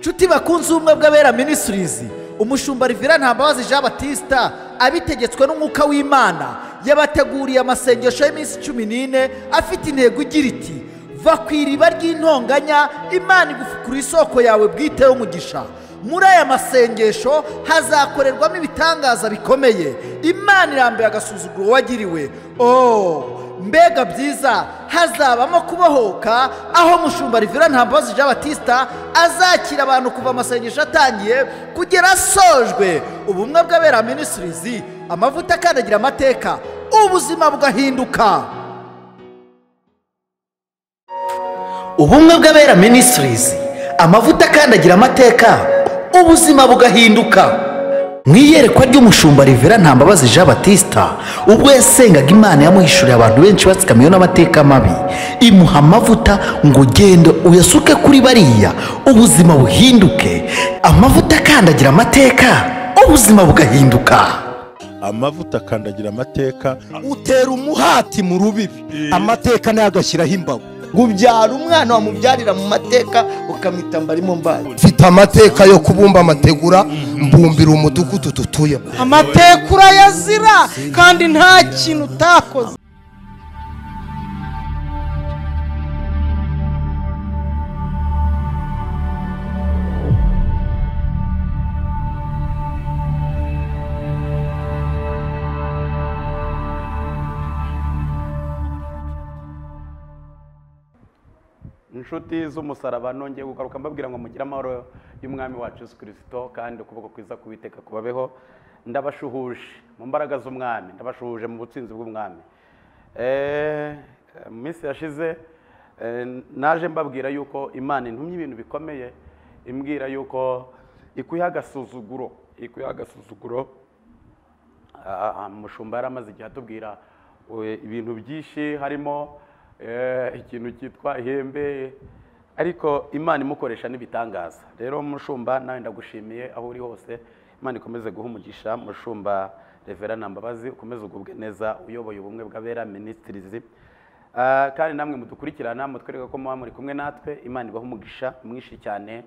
nshuti bakunze ubumwe bw'abera Ministries, umushumba Reverend Ntambabazi Jean Baptiste abitegetswe n'umwuka w'Imana yabateguriye amasengesho y'iminsi 14 afite intego igira iti va ku iriba ry'intonganya, Imana igufukura isoko yawe bwite y'umugisha. Muri aya masengesho hazakorerwamo ibitangaza bikomeye. Imana irambuye agasuzuguro wagiriwe. Mbega byiza, hazabamo kubohoka aho mushumba Reverend Ntambabazi Jean Baptiste azakira abantu kuva amasengesho atangiye kugera asojwe. Ubumwe bw'abera Ministries, amavuta akandagira amateka, ubuzima bugahinduka. Ubumwe bw'abera Ministries, amavuta akandagira amateka, ubuzima bugahinduka. Mwiyerekwa ry'umushumba Reverend Ntambabazi Jean Baptiste ubwo yasengaga Imana yamuhishuriye abantu benshi batsikamiye n'amateka mabi, imuha amavuta ngo ugende uyasuke kuri bariya ubuzima buhinduke. Amavuta akandagira amateka, ubuzima bugahinduka. Amavuta akandagira amateka, utera umuhati mu rubibi, amateka nayo agashyiraho imbago. Gubyara umwana wamubyarira mu mateka ukamita mbarimo mbaye. Mfite amateka yo kubumba amategura, mbumbira umudugudu tutuye. Amateka urayazira kandi nta kintu utakoze. Inshuti z'umusaraba nongeye kugaruka mbabwira ngo mugire amahoro y'umwami wacu Yesu Kristo kandi ukuboko kwiza kubiteka kubabeho. Ndabashuhuje mu mbaraga z'umwami, ndabashuhuje mu butsinzi bw'umwami. Mu minsi yashize naje mbabwira yuko Imana intumye ibintu bikomeye, imbwira yuko ikuye agasuzuguro. Mushumba yaramaze igihe atubwira ibintu byinshi, harimo ikintu cyitwa ihembe, ariko Imana imukoresha n'ibitangaza. Rero mushumba nawe ndagushimiye aho uri hose. Imana ikomeze guha umugisha mushumba Reverend Ntambabazi, ukomeze ugubwe neza uyoboye ubumwe bw'abera Ministries. Kandi namwe mudukurikirana mutwereka ko muba muri kumwe natwe. Imana ibaha umugisha mwinshi cyane.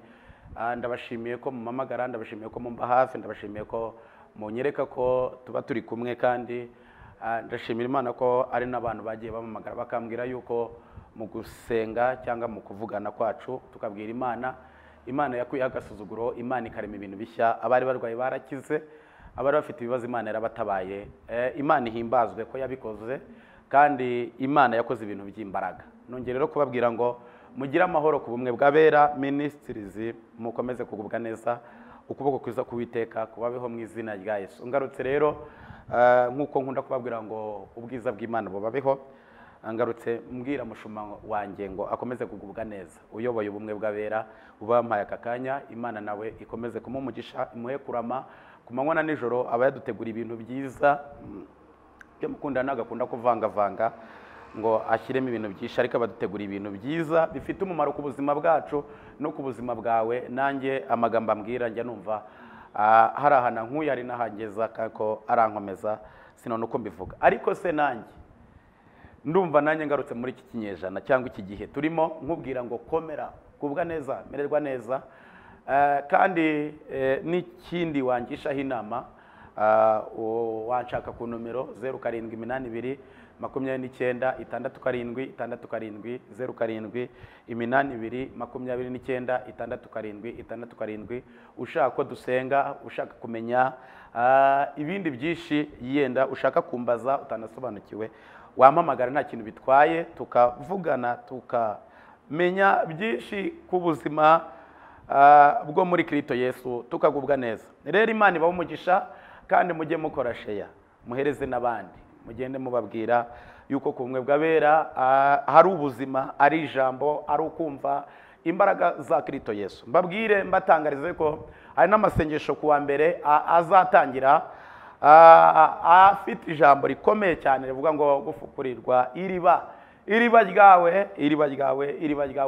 Ndabashimiye ko mumamagara, ndabashimiye ko mumba hafi, ndabashimiye ko munyereka ko tuba turi kumwe, kandi ndashimira Imana ko ari n'abantu bagiye bamamagara bakambwira yuko mu gusenga cyangwa mu kuvugana kwacu tukabwira Imana yakuye agasuzuguro, Imana ikarema ibintu bishya. Abari barwaye barakize, abari bafite ibibazo Imana yarabatabaye. Imana ihimbazwe ko yabikoze, kandi Imana yakoze ibintu by'imbaraga. Nongere rero kubabwira ngo mugire amahoro ku bumwe bw'abera Ministries, mukomeze kugubwa neza, ukuboko kwiza kuwiteka kubabeho mu izina rya Yesu. Ngarutse rero nkuko nkunda kubabwira ngo ubwiza bw'Imana bubabeho. Ngarutse mbwira mushuma wanjye ngo akomeze kugubwa neza, uyoboye ubumwe bw'abera ubampaye akakanya. Imana nawe ikomeze kumumugisha, imuhe kurama ku manywa na nijoro. Aba yadutegura ibintu byiza byo mukundana, agakunda kuvangavanga ngo ashyiremo ibintu byinshi, ariko abadutegura ibintu byiza bifite umumaro ku buzima bwacu no ku buzima bwawe. Nanjye amagambo ambwira njya numva hari ahantu nk'uyu ari n'ahageza kako arankomeza, sinone uko mbivuga. Ariko se nanjye ndumva nanjye ngarutse muri iki kinyejana cyangwa iki gihe turimo, nkubwira ngo komera, kubwa neza, mererwa neza. Kandi n'ikindi wangishaho inama, wanshaka ku numero 0782 29 67 67 07 82 29 67 67. Ushaka ko dusenga, ushaka kumenya ibindi byinshi, yenda ushaka kumbaza utanasobanukiwe, wampamagara nta kintu bitwaye, tukavugana tukamenya byinshi ku buzima bwo muri Kristo Yesu, tukagubwa neza. Rero Imana ibahe umugisha, kandi mujye mukora share, muhereze n'abandi, mugende mubabwira yuko ku bumwe bw'abera hari ubuzima, ari ijambo, ari ukumva imbaraga za Kristo Yesu. Mbabwire mbatangarize ko hari n'amasengesho kuwa mbere azatangira, afite ijambo rikomeye cyane rivuga ngo gufukurirwa iriba ryawe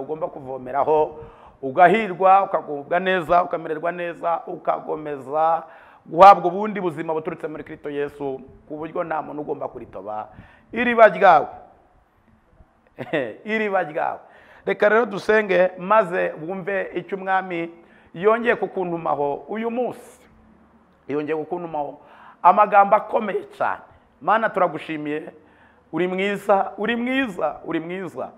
ugomba kuvomeraho, ugahirwa, ukagubwa neza, ukamererwa neza, ukagomeza guhabwa ubundi buzima buturutse muri Kristo Yesu, ku buryo nta muntu ugomba kuritoba. Iriba ryawe. Reka rero dusenge maze wumve icyo umwami yongeye kukuntumaho uyu munsi, yongeye kukuntumaho amagambo akomeye cyane. Mana turagushimiye, uri mwiza, uri mwiza, uri mwiza,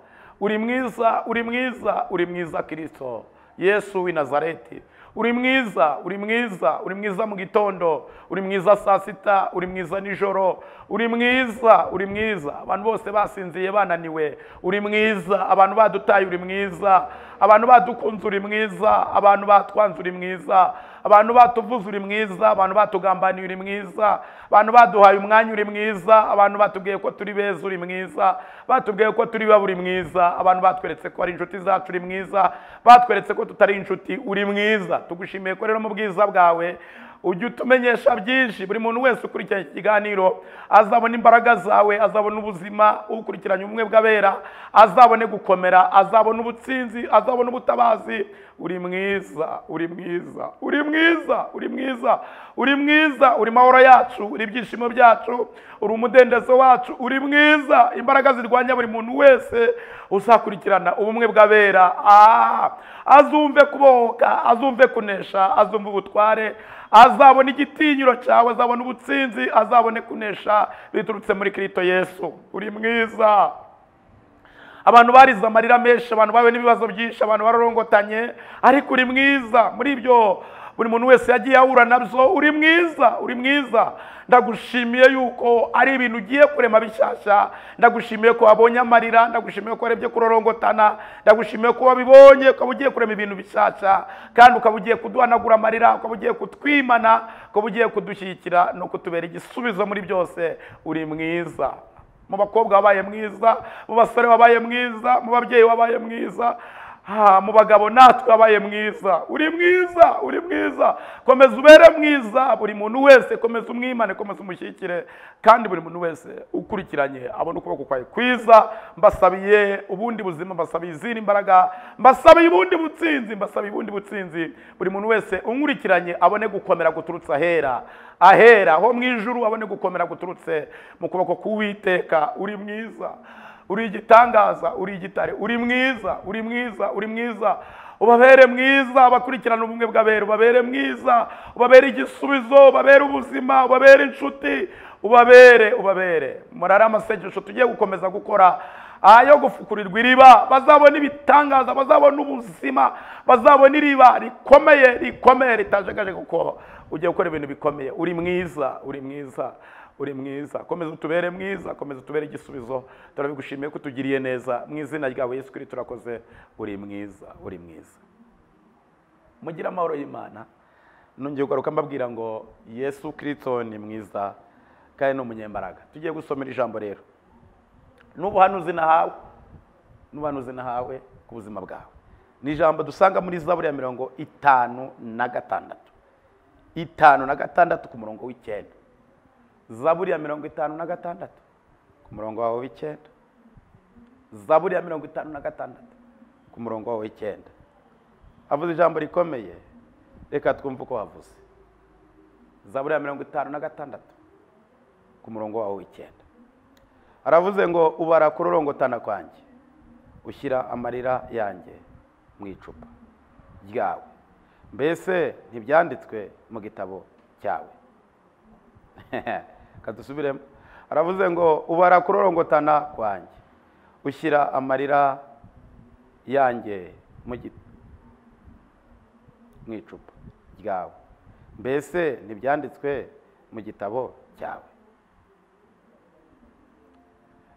uri mwiza, uri mwiza, uri mwiza Kristo Yesu w'i Nazareti. Uri mwiza, uri mwiza, uri mwiza mu gitondo, uri mwiza saa sita, uri mwiza nijoro, uri mwiza, uri mwiza. Abantu bose basinziye bananiwe, uri mwiza. Abantu badutaye, uri mwiza. Abantu badukunze, uri mwiza. Abantu batwanze, uri mwiza. Abantu batuvuze, uri mwiza. Abantu batugambaniye, uri mwiza. Abantu baduhaye umwanya, uri mwiza. Abantu batubwiye ko turi beza, uri mwiza. Batubwiye ko turi baba, uri mwiza. Abantu batweretse ko ari inshuti zacu, uri mwiza. Batweretse ko tutari inshuti, uri mwiza. Tugushimiye ko rero mu bwiza bwawe ujye utumenyesha byinshi. Buri muntu wese ukurikiranye iki kiganiro azabona imbaraga zawe, azabona ubuzima. Ukurikiranye ubumwe bw'abera azabone gukomera, azabona ubutsinzi, azabona ubutabazi. Uri mwiza, uri mwiza, uri mwiza, uri mwiza, uri mwiza, uri mahoro yacu, uri ibyishimo byacu, uri umudendezo wacu, uri mwiza. Imbaraga zirwanya buri muntu wese uzakurikirana ubumwe bw'abera azumve kubohoka, azumve kunesha, azumve ubutware, azabona igitinyiro cyawe, azabona ubutsinzi, azabone kunesha biturutse muri Kristo Yesu. Uri mwiza. Abantu barize amarira menshi, abantu bawe n'ibibazo byinshi, abantu bararongotanye, ariko uri mwiza. Muri ibyo buri muntu wese yagiye ahura nabyo, uri mwiza, uri mwiza. Ndagushimiye yuko ari ibintu ugiye kurema bishyashya. Ndagushimiye ko wabonye amarira, ndagushimiye ko warebye kurorongotana, ndagushimiye ko wabibonye, ukaba ugiye kurema ibintu bishyashya, kandi ukaba ugiye kuduhanagura amarira, ukaba ugiye kutwimana, ukaba ugiye kudushyigikira no kutubera igisubizo muri byose. Uri mwiza. Mu bakobwa wabaye mwiza, mu basore wabaye mwiza, mu babyeyi wabaye mwiza, mu bagabo natwe wabaye mwiza. Uri mwiza, uri mwiza. Komeza ubere mwiza. Buri muntu wese komeza umwimane, komeza umushyikire, kandi buri muntu wese ukurikiranye abona ukuboko kwawe kwiza. Mbasabiye ubundi buzima, mbasabiye izindi mbaraga, mbasabiye ubundi butsinzi, mbasabiye ubundi butsinzi. Buri muntu wese unkurikiranye abone gukomera guturutse ahera ho mu ijuru, abone gukomera guturutse mu kuboko k'Uwiteka. Uri mwiza, uri igitangaza, uri igitare, uri mwiza, uri mwiza, uri mwiza. Ubabere mwiza abakurikirana ubumwe bw'abera, ubabere mwiza, ubabere igisubizo, ubabere ubuzima, ubabere inshuti, ubabere. Murara amasengesho tugiye gukomeza gukora ayo gufukurirwa iriba, bazabona ibitangaza, bazabona ubuzima, bazabona iriba rikomeye ritajagaje, kuko ugiye gukora ibintu bikomeye. Uri mwiza, uri mwiza, uri mwiza. Komeza utubere mwiza, komeza utubere igisubizo. Turabigushimiye ko utugiriye neza. Mu izina ryawe Yesu Kristo turakoze. Uri mwiza, uri mwiza. Mugira amahoro y'Imana. Nongeye kugaruka mbabwira ngo Yesu Kristo ni mwiza kandi ni umunyembaraga. Tugiye gusomera ijambo rero. N'ubuhanuzi nahawe ku buzima bwawe. Ni ijambo dusanga muri Zaburi ya 56. 56 ku murongo w'9. Zaburi ya 56 ku murongo wawe w'9. Zaburi ya 56 ku murongo wawe w'9. Avuze ijambo rikomeye. Reka twumve uko havuze. Zaburi ya 56 ku murongo wawe w'9. Aravuze ngo ubara kurorongotana kwanjye, ushyira amarira yanjye mu icupa ryawe. Mbese ntibyanditswe mu gitabo cyawe? Kadusubiremo. Aravuze ngo ubara kurorongotana kwanjye, ushyira amarira yanjye mu icupa ryawe. Mbese ntibyanditswe mu gitabo cyawe?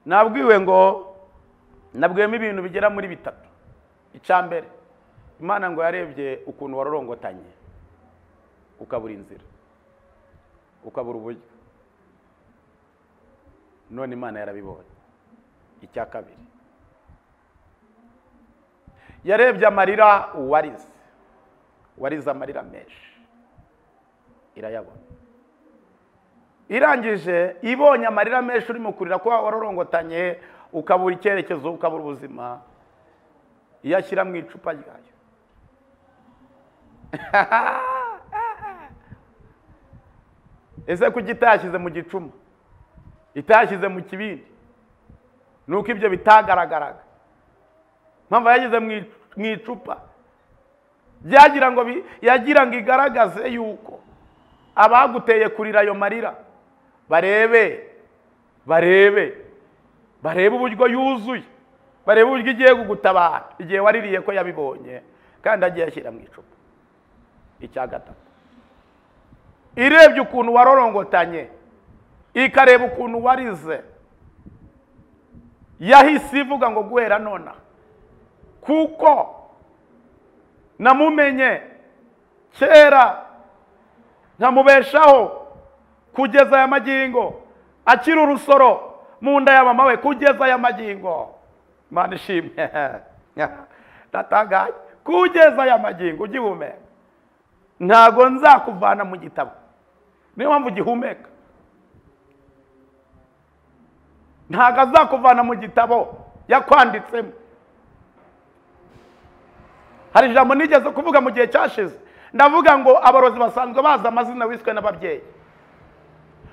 Nabwiwemo ibintu bigera muri 3. Icambere, Imana ngo yarebye ukuntu warorongotanye, ukabura inzira, ukabura uburyo. None Imana yarabibonye. Icya kabiri, yarebye amarira warize amarira menshi, irayabona. Irangije ibonye amarira menshi urimo kurira ko warorongotanye, ukabura icyerekezo, ukabura ubuzima, iyashyira mu icupa ryayo. Ese kuki itashyize mu gicuma, itashyize mu kibindi? Nuko ibyo bitagaragaraga. Mpamvu yagize mu icupa. yagira ngo igaragaze yuko abaguteye kurira ayo marira barebe uburyo yuzuye, barebe uburyo igiye kugutabara igihe waririye ko yabibonye kandi agiye ashyira mu icupa. Icya gatatu, irebye ukuntu warorongotanye, ikareba ukuntu warize, yahise ivuga ngo guhera nona kuko namumenye kera nkamubeshaho kugeza aya magingo, akiri urusoro mu nda ya mama we kugeza aya magingo. Imana ishimwe. Ndatangaye kugeza aya magingo ugihumeka, ntago nzakuvana mu gitabo. Niyo mpamvu ugihumeka, ntago azakuvana mu gitabo yakwanditsemo. Hari ijambo nigeze kuvuga mu gihe cyashize, ndavuga ngo abarozi basanzwe baza amazina wiswe n'ababyeyi,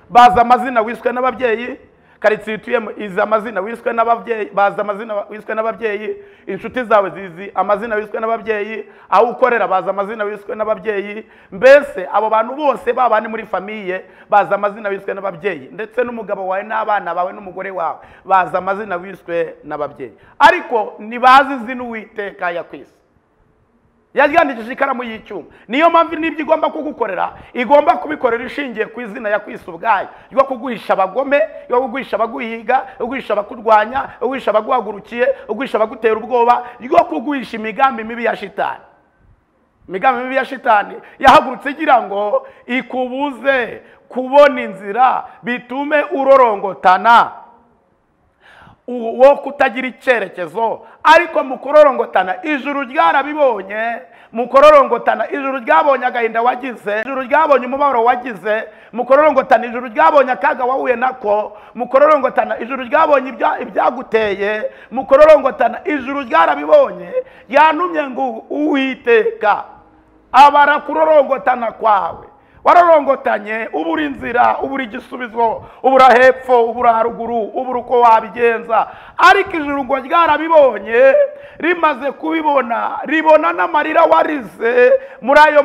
baza amazina wiswe n'ababyeyi, karitsiye utuyemo izi amazina wiswe n'ababyeyi, baza amazina wiswe n'ababyeyi, inshuti zawe zizi amazina wiswe n'ababyeyi, aho ukorera baza amazina wiswe n'ababyeyi. Mbese abo bantu bose babane muri famiye baza amazina wiswe n'ababyeyi, ndetse n'umugabo wawe n'abana bawe n'umugore wawe baza amazina wiswe n'ababyeyi, ariko ntibazi izina Uwiteka yakwise, yandikishije ikaramu y'icyuma. Niyo mpamvu n'ibyo igomba kugukorera igomba kubikorera ishingiye ku izina yakwise ubwayo, yo kuguhisha abagome, yo kuguhisha abaguhiga, yo kuguhisha abakurwanya, yo kuguhisha abaguhagurukiye, yo kuguhisha abagutera ubwoba, yo kuguhisha imigambi mibi ya shitani. Imigambi mibi ya shitani yahagurutse igira ngo ikubuze kubona inzira, bitume urorongotana, wo kutagira icyerekezo. Ariko mu kurorongotana ijuru ryarabibonye, mu kurorongotana ijuru ryabonye agahinda wagize, ijuru ryabonye umubabaro wagize, mu kurorongotana ijuru ryabonye akaga wahuye nako, mu kurorongotana ijuru ryabonye ibyaguteye, mu kurorongotana ijuru ryarabibonye. Yantumye ngo Uwiteka abara kurorongotana kwawe. Warorongotanye, ubura inzira, ubura igisubizo, ubura hepfo, ubura haruguru, ubura uko wabigenza, ariko ijuru ngo ryarabibonye. Rimaze kubibona, ribona n'amarira warize. Muri ayo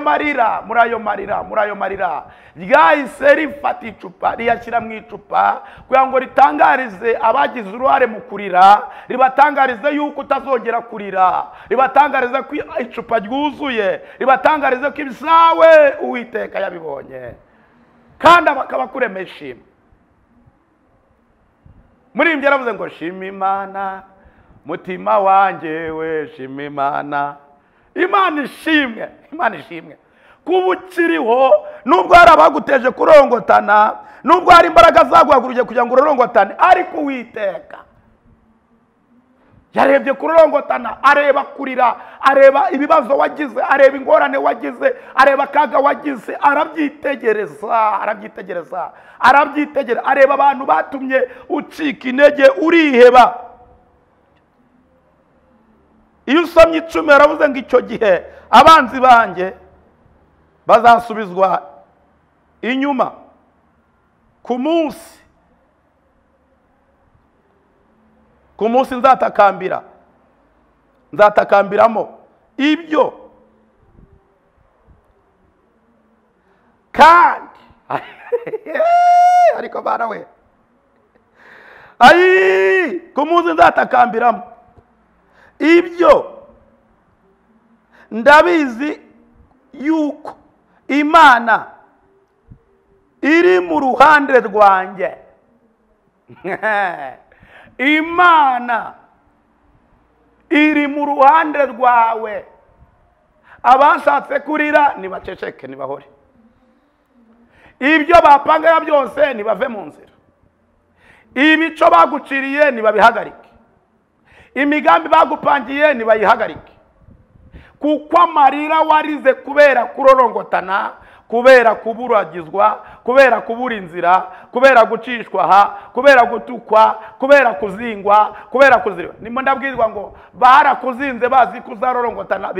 marira ryahise rifata icupa riyashyira mu icupa kugira ngo ritangarize abagize uruhare mu kurira, ribatangarize yuko utazongera kurira, ribatangarize ko icupa ryuzuye, ribatangarize ko ibisawe Uwiteka yabibonye kandi bakaba kuremeye ishimwe. Muri ibyo yaravuze ngo shima Imana mutima wanjye we, shima Imana. Imana ishimwe, Imana ishimwe kuba ukiriho, nubwo hari abaguteje kurongotana, nubwo hari imbaraga zaguhagurukiye kugira ngo urorongotane, ariko Uwiteka yarebye kurorongotana, areba kurira, areba ibibazo wagize, areba ingorane wagize, areba akaga wagize, arabyitegereza, areba abantu batumye ucika intege uriheba. Iyo usomye 10 yaravuze ngo icyo gihe abanzi banjye bazasubizwa inyuma ku munsi nzatakambiramo ibyo kandi ariko bana we ku munsi nzatakambiramo ibyo ndabizi yuko Imana iri mu ruhande rwanjye. Imana iri mu ruhande rwawe. Abashatse kurira nibaceceke, nibahore. Ibyo bapanga byose nibave mu nzira. Imico baguciriye nibabihagarike. Imigambi bagupangiye nibayihagarike. Kuko amarira warize kubera kurorongotana, kubera kuburagizwa, kubera kubura inzira, kubera gucishwa aha, kubera gutukwa, kubera kuzingwa, kubera kuzirwa. Nimo ndabwirwa ngo barakuzinze bazi kuzarorongotana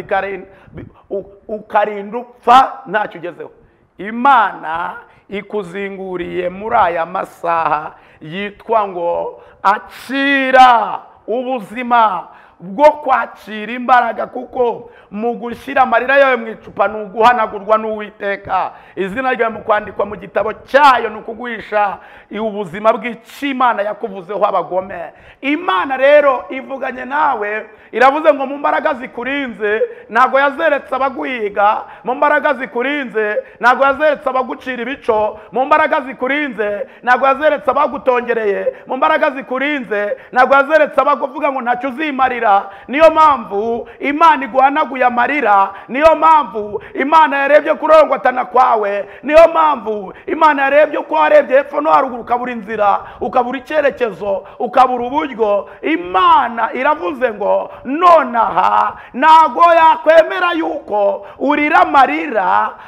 ukarinda upfa ntacyo ugezeho. Imana ikuzinguriye muri aya masaha yitwa ngo akira ubuzima bwo kwakira imbaraga, kuko mu gushyira amarira yawe mu icupa ni uguhanagurwa n'Uwiteka. Izina ryawe mu kwandikwa mu gitabo cyayo ni ukuguhisha ubuzima bw'Imana yakuvuzeho abagome. Imana rero ivuganye nawe, iravuze ngo mu mbaraga zikurinze ntabwo yazeretse abaguhiga, mu mbaraga zikurinze ntabwo yazeretse abagucira ibico, mu mbaraga zikurinze ntabwo yazeretse abagutongereye, mu mbaraga zikurinze ntabwo yazeretse abakuvuga ngo ntacyo uzimarira. Niyo mpamvu Imana iguhanaguye amarira, niyo mpamvu Imana yarebye kurongotana kwawe, niyo mpamvu Imana yarebye ko warebye hepfo no haruguru ukabura inzira, ukabura icyerekezo, ukabura uburyo. Imana iravuze ngo nonaha ntago yakwemera yuko urira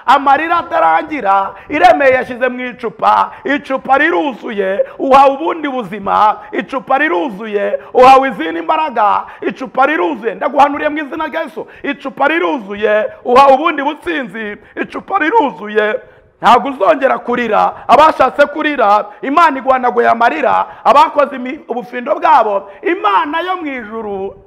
amarira atarangira. Iremeye yashyize mu icupa, icupa riruzuye, uhawe ubundi buzima, icupa riruzuye, uhawe izindi mbaraga, icupa riruzuye. Ndaguhanuriye mu izina rya Yesu, icupa riruzuye, uhawe ubundi butsinzi, icupa riruzuye. Ntabwo uzongera kurira. Abashatse kurira, Imana iguhanaguye amarira. Abakoze ubufindo bwabo, Imana yo mu ijuru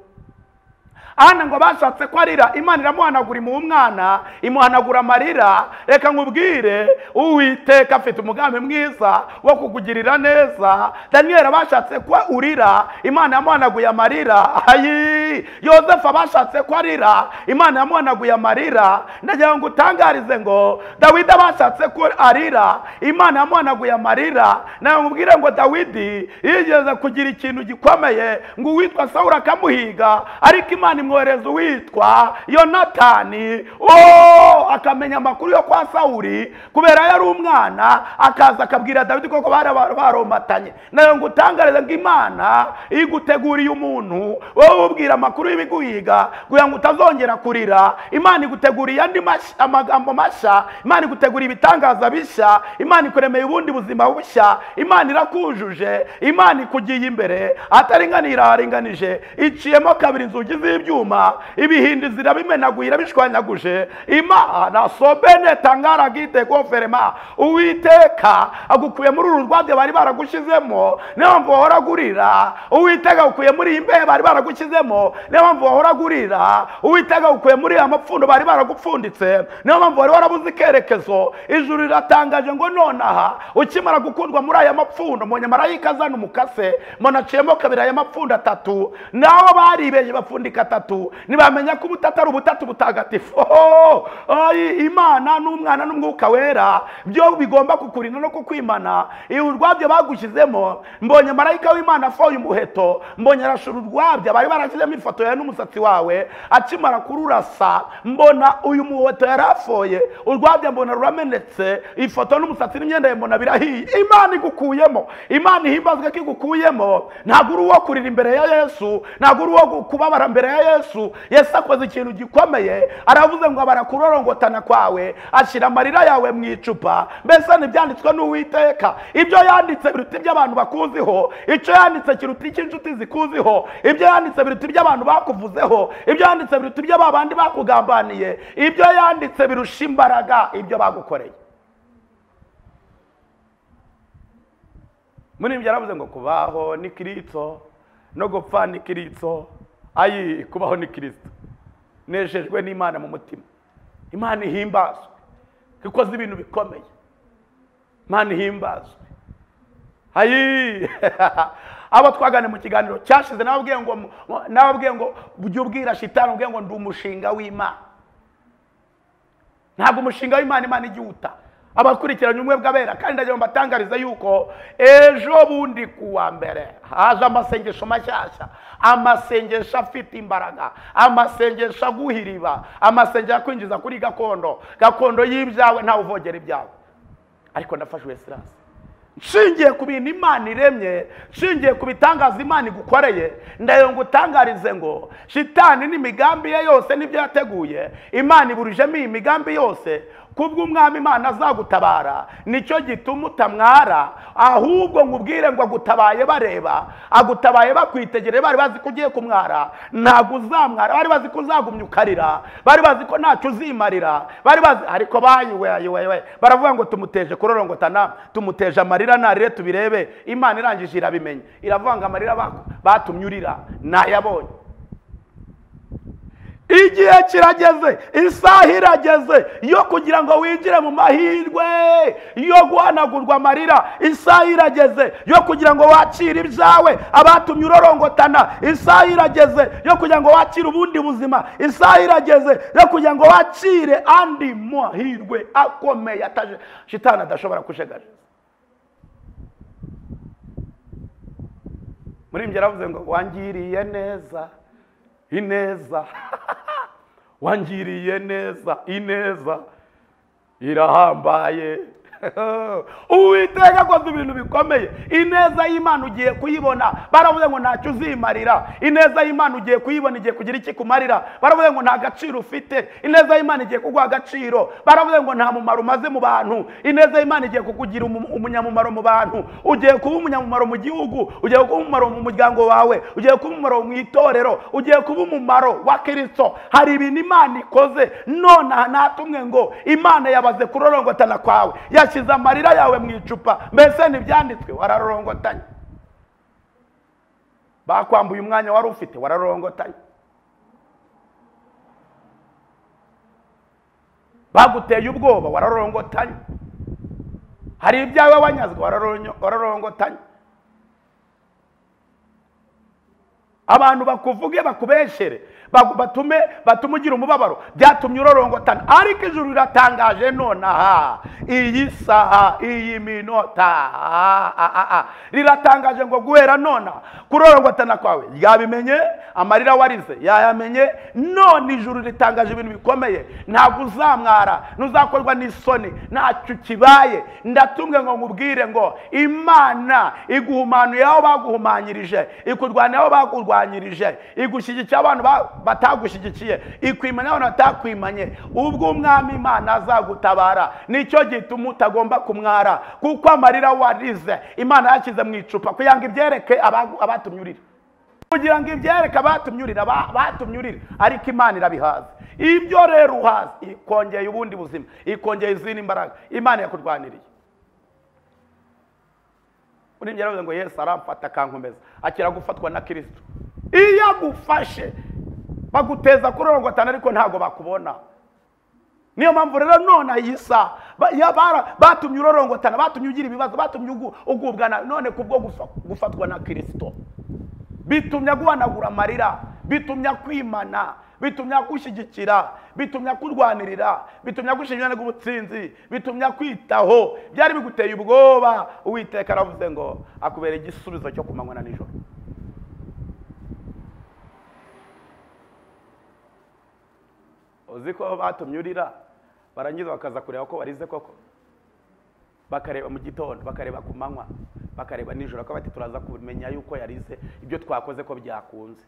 Ana ngo bashatse ko arira, Imana iramuhanagura mu mwana, imuhanagura amarira. Reka nkubwire, Uwiteka afite umugambi mwiza wo kukugirira neza. Daniel bashatse ko urira, Imana yamuhanaguye amarira. Ayi, Yosefu bashatse ko arira, Imana yamuhanaguye amarira. Ndagira ngo utangarize ngo Dawidi bashatse ko arira, Imana yamuhanaguye amarira. Nawe nkubwire ngo Dawidi yigeze kugira ikintu gikomeye, ngo uwitwa Sawuli akamuhiga, ariko Imana imwohereza uwitwa Yonatani. Akamenya amakuru yo kwa Sawuli kubera yari umwana, akaza akabwira Dawidi koko bari baromatanye. Nayo ngo utangarize ngo Imana iguteguriye umuntu wowe ubwira amakuru y'ibiguhiga kugira ngo utazongera kurira. Imana iguteguriye andi amagambo mashya, Imana iguteguriye ibitangaza bishya, Imana ikuremeye ubundi buzima bushya, Imana irakujuje, Imana ikugiye imbere ataringanira haringanije, iciyemo kabiri inzugi z'ibyuma, ibihindi zirabimenaguye irabishwanyaguje. Imana sobene tangara gite goferema. Uwiteka agukuye muri uru rwabyo bari baragushyizemo, niyo mpamvu wahora gurira. Uwiteka agukuye muri iyi mbehe bari baragushyizemo, niyo mpamvu wahora gurira. Uwiteka agukuye muri aya mapfundo bari baragupfunditse, niyo mpamvu wari warabuze ikerekezo. Ijuru riratangaje ngo nonaha ukimara gukundwa muri aya mapfundo, mbonye marayika azana umukase, mbona aciyemo kabiri aya mapfundo atatu, naho baribeye bapfundika atatu, ntibamenya ko ubutatu ari ubutatu butagatifu. Imana n'umwana n'umwuka wera byo bigomba kukurinda no kukwimana. Urwabyo bagushyizemo, mbonye marayika w'Imana afoye umuheto, mbonye arashura urwabyo bari barashyizemo ifoto yawe n'umusatsi wawe, akimara kururasa mbona uyu muheto yarafoye, urwabyo mbona ruramenetse, ifoto n'umusatsi n'imyenda ye mbona birahiye. Imana igukuyemo, Imana ihimbazwe ko igukuyemo. Ntabwo uri uwo kurira imbere ya Yesu, ntabwo uri uwo kubabara imbere ya Yesu. Yesu akoze ikintu gikomeye, aravuze ngo abarakurorongotana kwawe ashyira amarira yawe mu icupa. Mbese ntibyanditswe n'Uwiteka, ibyo yanditse biruta ibyo abantu bakuziho, icyo yanditse kiruta icyo inshuti zikuziho, ibyo yanditse biruta ibyo abantu bakuvuzeho, ibyo yanditse biruta ibyo babandi bakugambaniye, ibyo yanditse birusha imbaraga ibyo bagukoreye. Muri ibyo yaravuze ngo kubaho ni Kristo no gupfa ni Kristo. Ayi, kubaho ni Kristo. Nejejwe n'Imana mu mutima. Imana ihimbazwe ikoze ibintu bikomeye. Imana ihimbazwe. Ayi, abo twagane mu kiganiro cyashize nababwiye ngo bujye ubwira shitani ubwiye ngo ndi umushinga w'Imana. Ntabwo umushinga w'Imana Imana igihuta. Abakurikiranye umwe bw'abera, kandi ndagira mbatangariza yuko ejo bundi kuwa mbere haje amasengesho mashyashya, amasengesho afite imbaraga, amasengesho aguhiriba, amasengesho akwinjiza kuri gakondo y'ibyawe, ntawe uvogera ibyawe. Ariko ndafashwe Silas, nshingiye ku bintu Imana iremye, nshingiye ku bitangaza Imana igukoreye, ndayo ngutangarize ngo shitani n'imigambi ye yose n'ibyo yateguye, Imana iburijemo iyi migambi yose. Kubw'umwami Imana azagutabara, nicyo gituma utamwara, ahubwo ngubwire ngo agutabaye bareba, agutabaye bakwitegereye, bari bazi ko ugiye kumwara, ntabwo uzamwara, bari bazi ko uzagumya ukarira, bari bazi ko ntacyo uzimarira, bari bazi, ariko bayiwe baravuga ngo tumuteje kurorongotana, tumuteje amarira, narire tubirebe. Imana irangije irabimenya, iravuga ngo amarira batumye urira nayabonye. igihe kirageze, isaha irageze yo kugira ngo winjire mu mahirwe yo guhanagurwa amarira. Isaha irageze yo kugira ngo wakire ibyawe abatumye urorongotana. Isaha irageze yo kugira ngo wakire ubundi buzima. Isaha irageze yo kugira ngo wakire andi mahirwe akomeye shitani adashobora kujegaje. Muri mbye ravuze ngo wangiriye neza, ineza wangiriye neza, ineza irahambaye. Uwiteka akoze ibintu bikomeye. Ineza y'Imana ugiye kuyibona, baravuze ngo ntacyo uzimarira. Ineza y'Imana ugiye kuyibona, igiye kugira iki kumarira. Baravuze ngo nta gaciro ufite. Ineza y'Imana igiye kuguha agaciro. Baravuze ngo nta mumaro umaze mu bantu. Ineza y'Imana igiye kukugira umunyamumaro mu bantu. Ugiye kuba umunyamumaro mu gihugu, ugiye kuba umumaro mu muryango wawe, ugiye kuba umumaro mu itorero, ugiye kuba umumaro wa Kristo. Hari ibintu Imana ikoze none natumwe ngo Imana yabaze kurorongotana kwawe, yashyize amarira yawe mu icupa. Mbese ntibyanditswe wararorongotanye. Bakwambuye umwanya wari ufite, wararorongotanye. Baguteye ubwoba, wararorongotanye. Hari ibyawe wanyazwe, wararorongotanye. Abantu bakuvuge bakubeshere, batume ugira umubabaro, byatumye urorongotana. Ariko ijuru riratangaje nonaha, iyi saha, iyi minota riratangaje ngo guhera nona kurorongotana kwawe yabimenye, amarira warize yayamenye. None ijuru ritangaje ibintu bikomeye. Ntabwo uzamwara, ntuzakorwa n'isoni, ntacyo kibaye. Ndatumwe ngo nkubwire ngo Imana iguhumanuye aho baguhumanyirije, ikurwanya aho bakurwanyirije, igushyigikira abantu batagushyigikiye, ikwimanya abantu batakwimanye. Ubwo umwami Imana azagutabara, nicyo gituma utagomba kumwara, kuko amarira warize Imana yashyize mu icupa kugira ngo ibyereke abatumye urira, kugira ngo ibyereke abatumye urira. Ariko Imana irabihaza. Ibyo rero uhaza ikongeye ubundi buzima, ikongeye izindi mbaraga. Imana yakurwaniriye. Uri njye ngo Yesu aramfata akankomeza, akira gufatwa na Kristo. Iyo agufashe baguteza kurorongotana, ariko ntago bakubona. Niyo mpamvu rero none ayisa batumye urorongotana, batumye ugira ibibazo, batumye ugubwana. None kubwo gufatwa na Kristo bitumye guhanagura amarira, bitumye kwimana, bitumye gushyigikira, bitumye kurwanirira, bitumye gushimira ubutsinzi, bitumye kwitaho. Byari biguteye ubwoba, Uwiteka aravuze ngo akubera igisubizo cyo kumanywa na nijoro. Uziko batumye urira, barangiza bakaza kureba ko barize koko. Bakareba mu gitondo, bakareba ku manywa, bakareba nijoro, ko bati turaza kumenya yuko yarize ibyo twakoze ko byakunze.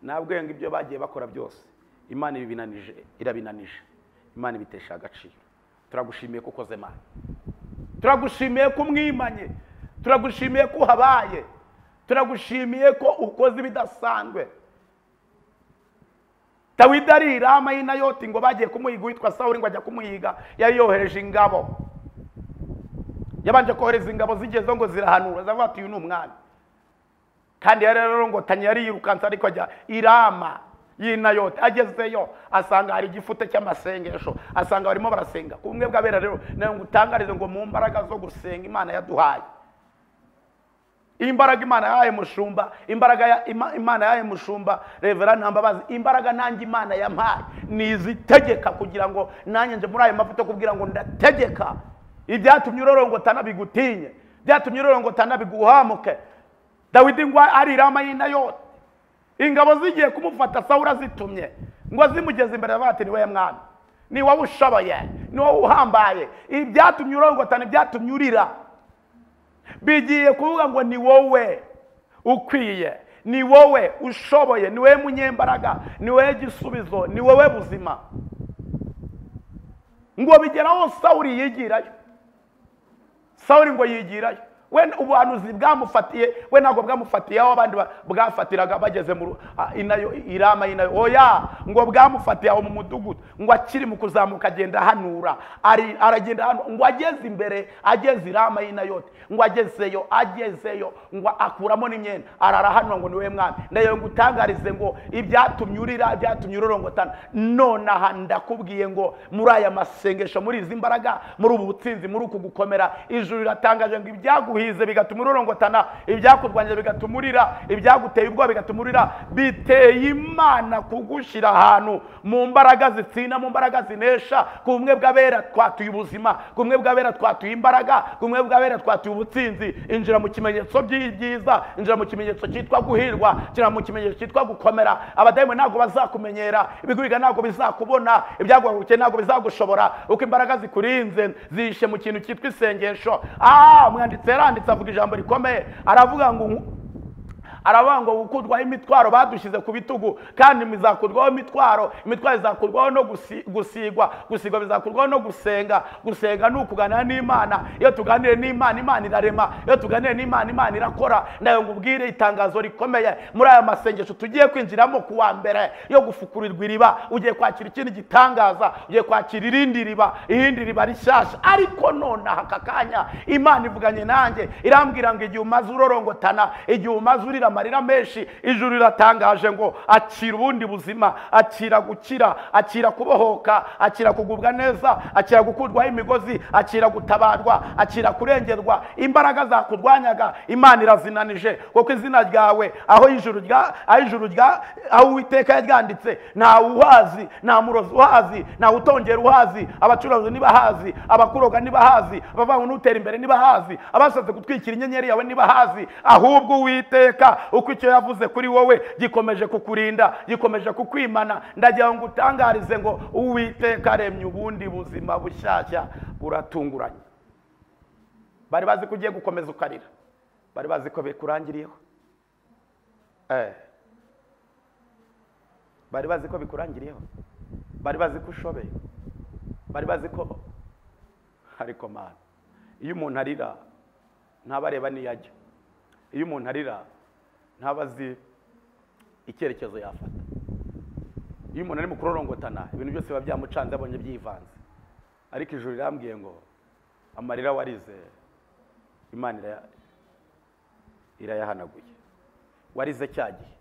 Nabwo ngo ibyo bagiye bakora byose Imana irabinanije. Imana ibitesha agaciro. Turagushimiye ko ukoze Imana, turagushimiye ko umwimanye, turagushimiye ko uhabaye, turagushimiye ko ukoze ibidasanzwe. Dawidi ari i Rama y'i Nayoti ngo bagiye kumuhiga witwa Sawuli, ngo ajya kumuhiga, yari yohereje ingabo. Yabanje kohereza ingabo, zigezeho ngo zirahanura, zavuga ati uyu ni umwami. Kandi yari yarorongotanye, yari yirukanse, ariko ajya i Rama y'i Nayoti. Agezeyo asanga hari igifute cy'amasengesho, asanga barimo barasenga. Kumwe bw'abera rero nayo ngutangarize ngo mu mbaraga zo gusenga Imana yaduhaye, imbaraga Imana yahaye mushumba, imbaraga Imana yahaye mushumba Reverend Ntambabazi, imbaraga nanjye Imana yampaye nizitegeka kugira ngo nanjye nje muri ayo mavuta kubwira ngo ndategeka. Ibyatumye urorongotana bigutinye, byatumye urorongotana biguhamuke. Dawidi ngo ari i Rama y'i Nayoti, ingabo zigiye kumufata, Sawuli azitumye ngo zimugeze imbere, bati ni we mwami, ni wowe ushoboye, ni wowe uhambaye. Ibyatumye urorongotana, byatumye urira, bigiye kuvuga ngo ni wowe ukwiye, ni wowe ushoboye, ni wowe munyembaraga, ni wowe gisubizo, ni wowe buzima. Ngo bigeraho Sawuli yigirayo, Sawuli ngo yigirayo, we ubuhanuzi bwamufatiye we ntabwo bwamufatiye aho abandi bwafatiraga bageze mu inayo irama inayo oya ngo bwamufatiye aho mu mudugudu ngo akiri mu kuzamuka agenda hanura aragenda hano ngo ageze imbere ageze irama inayote ngo agezeyo ngo akuramo n'imyenda arara hano ngo niwe mwami ndayo ngutangarize ngo ibyatumye urira byatumye urorongotana none aha ndakubwiye ngo muri aya masengesho muri izi mbaraga muri ubu butsinzi muri uku gukomera ijuru riratangaje ngo ibyaguhize bigatuma urorongotana ibyakurwanya bigatuma urira ibyaguteye ubwoba bigatuma urira biteye Imana kugushira ahantu mu mbaraga zitsinda mu mbaraga zinesha kumwe bw'abera twatuye ubuzima kumwe bw'abera twatuye imbaraga kumwe bw'abera twatuye ubutsinzi injira mu kimenyetso by'ibyiza injira mu kimenyetso cyitwa guhirwa injira mu kimenyetso cyitwa gukomera abadayimoni ntabwo bazakumenyera ibiguhiga ntabwo bizakubona ibyaguhagurukiye ntabwo bizagushobora uko imbaraga zikurinze zishe mu kintu cyitwa isengesho umwanditsi yaranditse avuga ijambo rikomeye aravuga ngo gukudwaho imitwaro badushyize ku bitugu kandi mizakurwaho imitwaro izakurwaho no gusigwa bizakurwaho no gusenga ni ukuganira n'Imana iyo tuganire n'Imana Imana irarema iyo tuganire n'Imana Imana irakora ndayo ngubwire itangazo rikomeye muri aya masengesho tugiye kwinjiramo ku wa mbere yo gufukurirwa iriba ugiye kwakira ikindi gitangaza ugiye kwakira irindi riba rishyashya ariko none aka kanya Imana ivuganye nanjye irambwira ngo igihe umaze urorongotana igihe umaze urira amarira menshi ijuru riratangaje ngo akira ubundi buzima akira gukira akira kubohoka akira kugubwa neza akira gukurwaho imigozi akira gutabarwa akira kurengerwa imbaraga zakurwanyaga Imana irazinanije kuko izina ryawe aho Uwiteka yaryanditse nta uhazi nta murozi uhazi nta utongera uhazi abacuruzi nibahazi abakuroga nibahazi abavanga n'utera imbere nibahazi abashatse gutwikira inyenyeri yawe nibahazi ahubwo Uwiteka uko icyo yavuze kuri wowe gikomeje kukurinda gikomeje kukwimana ndagira ngo utangarize ngo Uwiteka aremye ubundi buzima bushyashya buratunguranye bari bazi ko ugiye gukomeza ukarira bari bazi ko bikurangiriyeho bari bazi ko bikurangiriyeho bari bazi ko ushobeye bari bazi ko ariko Mana iyo umuntu arira ntabareba niyajya iyo umuntu arira ntabazi icyerekezo yafata iyo umuntu ari mu kurorongotana ibintu byose biba byamucanze abonye byivanze ariko ijuru rirambwiye ngo amarira warize Imana irayahanaguye warize cyagihe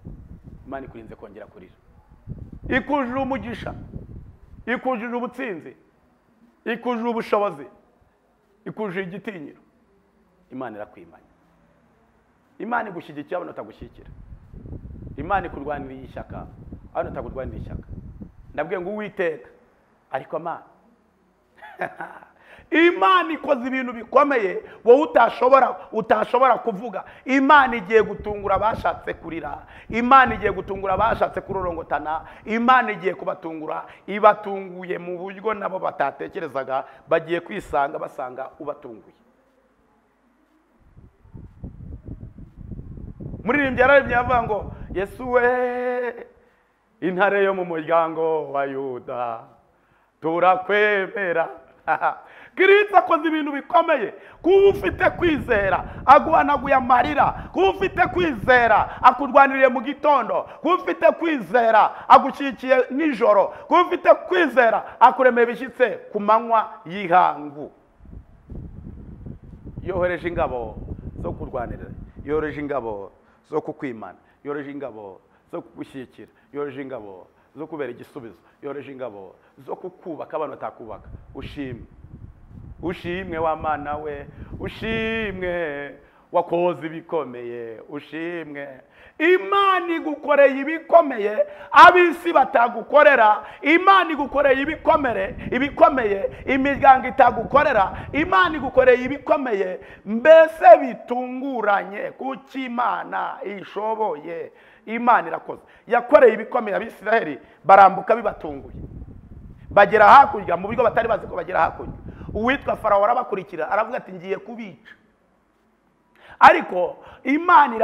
Imana ikurinze kongera kurira ikujuje umugisha ikujuje ubutsinzi ikujuje ubushobozi ikujuje igitinyiro Imana irakwimanya Imana igushyigikira abantu batagushyigikira Imana ikurwaniriye ishyaka abantu batakurwaniriye ishyaka ndabwiye ngo Uwiteka ariko Mana Imana ikoze ibintu bikomeye wowe utashobora kuvuga Imana igiye gutungura abashatse kurira Imana igiye gutungura abashatse kurorongotana Imana igiye kubatungura ibatunguye mu buryo nabo batatekerezaga bagiye kwisanga basanga ubatunguye muririmbyi yararemye avuga ngo Yesu we intare yo mu muryango wa Yuda turakwemera Kristo akoze ibintu bikomeye kuba ufite kwizera aguhanaguye amarira kuba ufite kwizera akurwaniriye mu gitondo kuba ufite kwizera agushyigikiye nijoro kuba ufite kwizera akuremeye bishyitse ku manywa y'ihangu yohereje ingabo zo kurwanirira yohereje ingabo zo kukwimana yohereje ingabo zo kugushyigikira yohereje ingabo zo kubera igisubizo yohereje ingabo zo kukubaka abantu batakubaka ushimwe wa Mana we ushimwe wakoze ibikomeye ushimwe Imana igukoreye ibikomeye abisi batagukorera Imana igukoreye ibikomeye imiryango itagukorera Imana igukoreye ibikomeye mbese bitunguranye kuko Imana ishoboye Imana irakoze yakoreye ibikomeye abisiraheli barambuka bibatunguye bagera hakurya mu bigo batari bazi ko bagera hakurya uwitwa Farawo arabakurikira aravuga ati ngiye kubica ariko Imana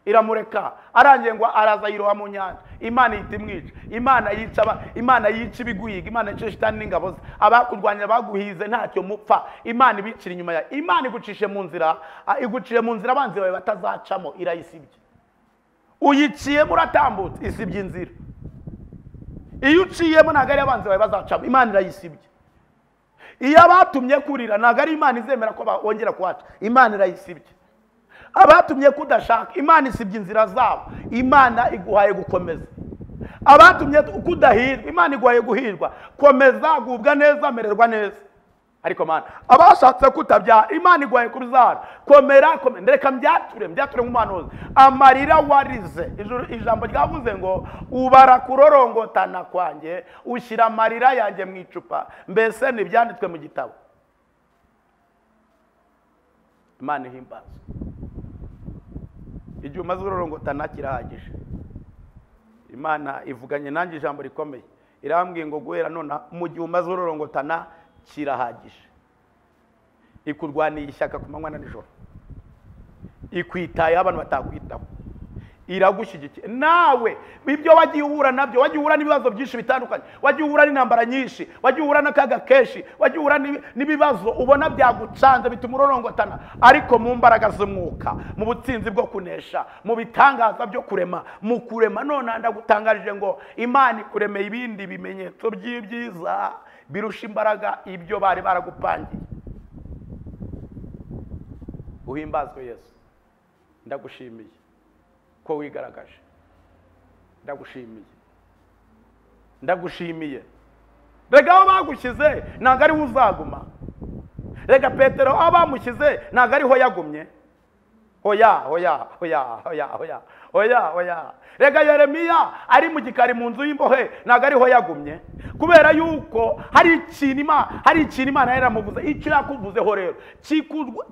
iramureka arangiye ngo araza yiroha mu nyanja Imana ihita imwica. Imana yica ibiguhiga, Imana yica shitani n'ingabo ze. Abakurwanya baguhize ntacyo mupfa, Imana ibicira inyuma ya. Imana igucishe mu nzira, iguciye mu nzira abanzi bawe batazacamo, irayisibye. Uyiciyemo uratambutse, isibye inzira. Iyo uciyemo ntabwo ari abanzi bawe bazacamo, Imana irayisibye. Iyo abatumye kurira ntabwo ari Imana izemera ko bongera kuhaca, Imana irayisibye. Abatumye kudashaka, Imana isibye inzira zabo, Imana iguhaye gukomeza. Abatumye kudahirwa, Imana iguhaye guhirwa. Komeza, gubwa neza, mererwa neza. Ariko Mana, abashatse kutabyara, Imana iguhaye kubyara. Komera, reka mbyature nk'umuhanuzi. Amarira warize, ijambo ryavuze ngo ubara kurorongotana kwanjye, ushyira amarira yanjye mu icupa. Mbese ntibyanditswe mu gitabo. Imana ihimbaza. Igihe umaze urorongotana kirahagije. Imana ivuganye nanjye ijambo rikomeye. Irambwiye ngo guhera none mu gihe umaze urorongotana kirahagije. Ikurwaniye ishyaka ku manywa na nijoro. Ikwitaye abantu batakwitaho. Iragushyigikiye. Nawe ibyo wagiye uhura nabyo, wagiye uhura n'ibibazo byinshi bitandukanye, wagiye uhura n'intambara nyinshi, wagiye uhura n'akaga kenshi, wagiye uhura n'ibibazo ubona byagucanze bituma urorongotana, ariko mu mbaraga z'umwuka, mu butsinzi bwo kunesha, mu bitangaza byo kurema, mu kurema none ndagutangarije ngo Imana ikuremeye ibindi bimenyetso by'ibyiza birusha imbaraga ibyo bari baragupangiye. Uhimbazwe Yesu. Ndagushimiye ko wigaragaje. Ndagushimiye. Rega aho bagushyize ntabwo ari uzaguma. Rega Petero aho bamushyize ntabwo ariho yagumye. Oya. Rega Yeremiya ari mu gikari mu nzu y'imbohe ntabwo ariho yagumye. Kubera yuko hari ikintu Imana yaramuvuze, icyo yakuvuzeho rero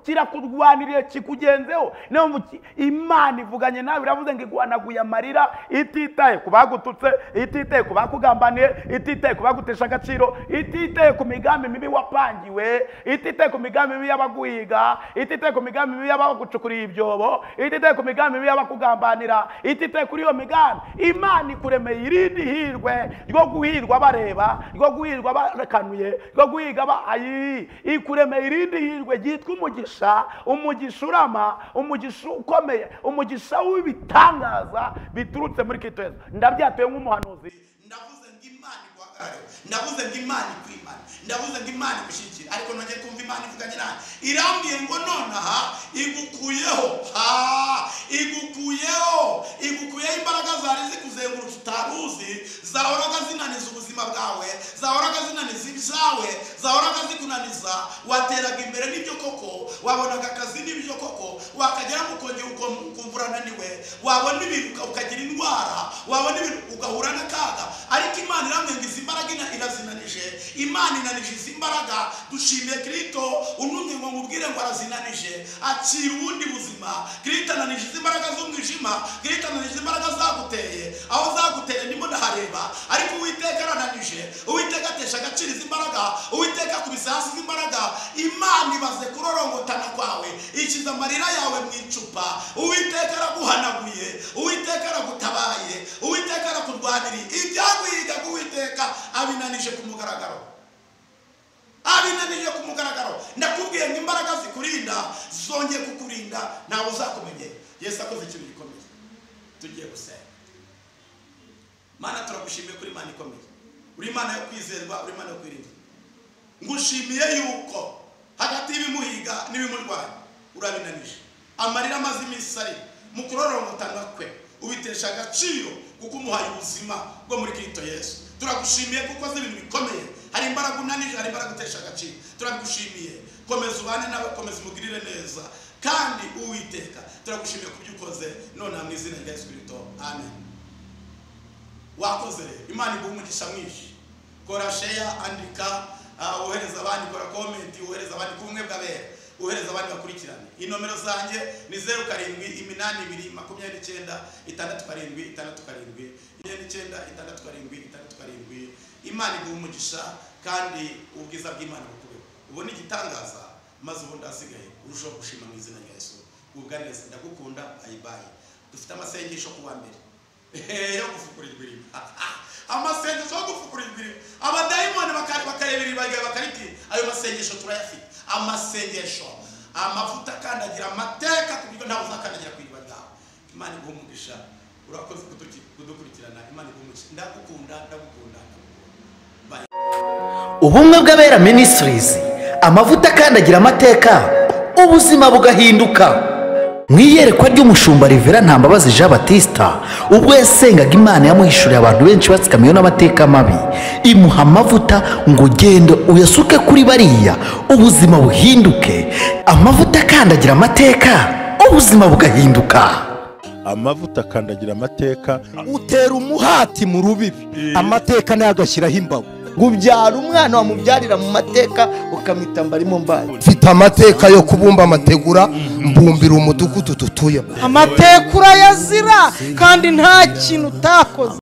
kirakurwaniriye kikugenzeho. Niyo Imana ivuganye nawe, iravuze ngo igwanaguye amarira, ititaye ku bagututse, ititaye ku bakugambaniye, ititaye ku bagutesha agaciro, ititaye ku migambi mibi wapangiwe, ititaye ku migambi mibi y'abaguhiga, ititaye ku migambi mibi y'abagucukuriye ibyobo, ititaye ku migambi mibi y'abakugambanira, ititaye kuri iyo migambi. Imana ikuremeye irindi hirwe ryo guhirwa bareba, ryo guhirwa barekanuye, ryo guhiga ikuremeye irindi hirwe ryitwa umugisha, umugisha urama, umugisha ukomeye, umugisha w'ibitangaza biturutse muri Kristo Yesu. Ndabyatuye nk'umuhanuzi. Ndavuze ngo Imana iguhagarare, ndavuze ngo Imana ikwimana, ndavuze ngo Imana igushyigikire. Ariko nongeye kumva Imana ivuganye nawe, irambwiye ngo nonaha igukuyeho imbaraga zari zikuzengurutse utaruzi, zahoraga zinaniza ubuzima bwawe, zahoraga zinaniza ibyawe, zahoraga zikunaniza. Wateraga imbere n'ibyo koko, wabonaga akazi n'ibyo koko, wakagera mu kongera ukumva urananiwe, wabona ibintu ukagira indwara, wabona ibintu ugahura n'akaga. Ariko Imana irambwiye ngo izi mbaraga irazinanije. Imana inanije izi mbaraga. Dushimiye Kristo unumye ngo ngubwire ngo arazinanije, akira ubundi buzima. Kristo ananije izi mbaraga z'umwijima, Kristo ananije izi mbaraga zaguteye. Aho zaguteye ndimo ndahareba, ariko Uwiteka arananije. Uwiteka atesha agaciro izi mbaraga, Uwiteka akubise hasi izi mbaraga. Imana ibaze kurorongotana kwawe, ikiza amarira yawe mu icupa. Uwiteka araguhanaguye, Uwiteka aragutabaye, Uwiteka arakurwaniriye. Ibyaguhiga Uwiteka abinanije ku mugaragaro. Abinanije ku mugaragaro. Ndakubwiye ngo imbaraga zikurinda zongeye kukurinda, ntawe uzakumenye. Yesu akoze ikintu gikomeye. Tugiye gusenga. Mana turagushimiye kuri Imana ikomeye. Uri Imana yo kwizerwa, uri Imana yo kwirinda. Ngushimiye yuko hagati y'ibimuhiga n'ibimurwanya urabinanije. Amarira amaze iminsi ari mu kurorongotana kwe, ubitesha agaciro kuko umuhaye ubuzima bwo muri Kristo Yesu. Turagushimiye kuko azi ibintu bikomeye. Hari imbaraga unanije, hari imbaraga utesha agaciro. Turagushimiye. Komeza ubane nawe, komeza umugirire neza. Kandi Uwiteka turagushimiye kubyo ukoze none mu izina rya Yesu Kristo. Amen. Wakoze Imana iguha umugisha mwinshi. Kora share, andika, uhereza abandi, kora comment, uhereza abandi ku bumwe bw'abera, uhereza abandi bakurikirane. Inomero zanjye ni 0782876767. Imana iguha umugisha kandi ubwiza bw'Imana bukubeho. Ubone igitangaza maze ubundi asigaye urushaho gushima mu izina rya Yesu. Ubwa neza ndagukunda, ayibaye. Dufite amasengesho kuwa mbere. yo gufukurirwa iriba amasengesho yo gufukurirwa iriba abadayimoni bakarebera iriba bakariti ayo masengesho turayafite amasengesho amavuta akandagira amateka ku buryo ntawe uzakandagira ku iriba ryawe. Imana iguha umugisha, urakoze kudukurikirana. Imana iguha umugisha, ndagukunda. Ubumwe bw'Abera Ministries, amavuta akandagira amateka, ubuzima bugahinduka. Mu iyerekwa ry'umushumba Reverend Ntambabazi Jean Baptiste, ubwo yasengaga Imana yamuhishuriye abantu benshi batsikamiwe n'amateka mabi, imuha amavuta ngo ugende uyasuke kuri bariya, ubuzima buhinduke. Amavuta akandagira amateka, ubuzima bugahinduka. amavuta akandagira amateka. utera umuhati mu rubibi amateka nayo agashyiraho imbago. Ubyara umwana wamubyarira mu mateka ukamwita mbarimo mbaye. Mfite amateka yo kubumba amategura mbumbira umudugudu tutuyemo. amateka urayazira kandi nta kintu utakoze.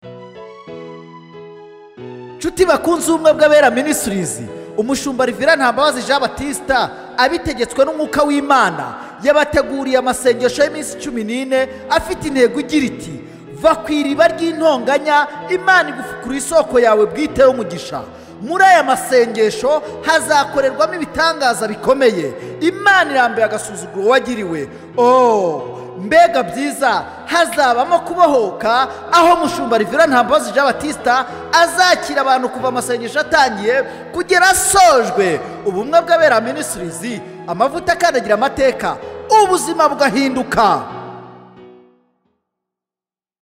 Nshuti bakunze ubumwe bw'Abera Ministries, umushumba Reverend Ntambabazi Jean Baptiste abitegetswe n'umwuka w'Imana yabateguriye amasengesho y'iminsi 14 afite intego igira iti: va ku iriba ry'intonganya, Imana igufukura isoko yawe bwite y'umugisha. Muri aya masengesho hazakorerwamo ibitangaza bikomeye. Imana irambuye agasuzuguro wagiriwe. Mbega byiza, hazabamo kubohoka aho mushumba Reverend Ntambabazi Jean Baptiste azakira abantu kuva amasengesho atangiye kugera asojwe. Ubumwe bw'Abera Ministries, amavuta akandagira amateka, ubuzima bugahinduka.